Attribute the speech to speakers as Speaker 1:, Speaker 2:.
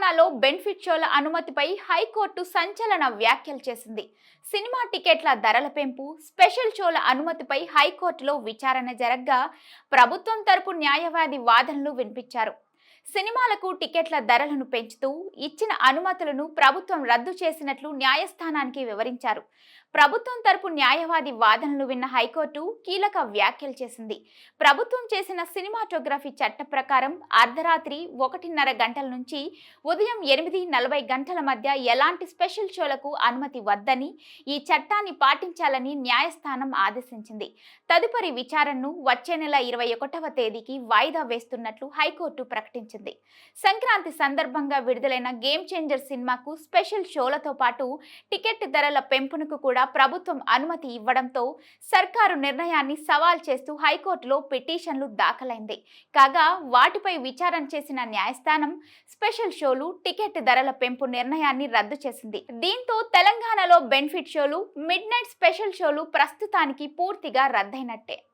Speaker 1: తెలంగాణలో benefit షోల అనుమతిపై high court సంచలన వ్యాఖ్యలు చేసింది. సినిమా టికెట్ల ధరల పెంపు, స్పెషల్ షోల అనుమతిపై హైకోర్టులో విచారణ జరగ్గా ప్రభుత్వం తరపు న్యాయవాది వాదనలు వినిపించారు. సినిమాలకు టికెట్ల ధరలను పెంచుతూ ఇచ్చిన అనుమతులను ప్రభుత్వం రద్దు చేసినట్లు న్యాయస్థానానికి వివరించారు. ప్రభుత్వం తరపు న్యాయవాది వాదనలు విన్న హైకోర్టు కీలక వ్యాఖ్యలు చేసింది. ప్రభుత్వం చేసిన సినిమాటోగ్రఫీ చట్ట ప్రకారం అర్ధరాత్రి 1:30 గంటల నుంచి ఉదయం 8:40 గంటల మధ్య ఎలాంటి స్పెషల్ షోలకు అనుమతి వద్దని, ఈ చట్టాన్ని పాటించాలని న్యాయస్థానం ఆదేశించింది. తదుపరి విచారణను వచ్చే నెల 21వ తేదీకి వాయిదా వేస్తున్నట్లు హైకోర్టు ప్రకటించింది. సంక్రాంతి సందర్భంగా విడుదలైన గేమ్ చేంజర్ సినిమాకు స్పెషల్ షోలతో పాటు టికెట్ ధరల పెంపునకు కూడా ప్రభుత్వం అనుమతి ఇవ్వడంతో సర్కారు నిర్ణయాన్ని సవాల్ చేస్తూ హైకోర్టులో పిటిషన్లు దాఖలైంది. కాగా వాటిపై విచారణ చేసిన న్యాయస్థానం స్పెషల్ షోలు, టికెట్ ధరల పెంపు నిర్ణయాన్ని రద్దు చేసింది. దీంతో తెలంగాణలో బెనిఫిట్ షోలు, మిడ్ నైట్ స్పెషల్ షోలు ప్రస్తుతానికి పూర్తిగా రద్దయినట్టే.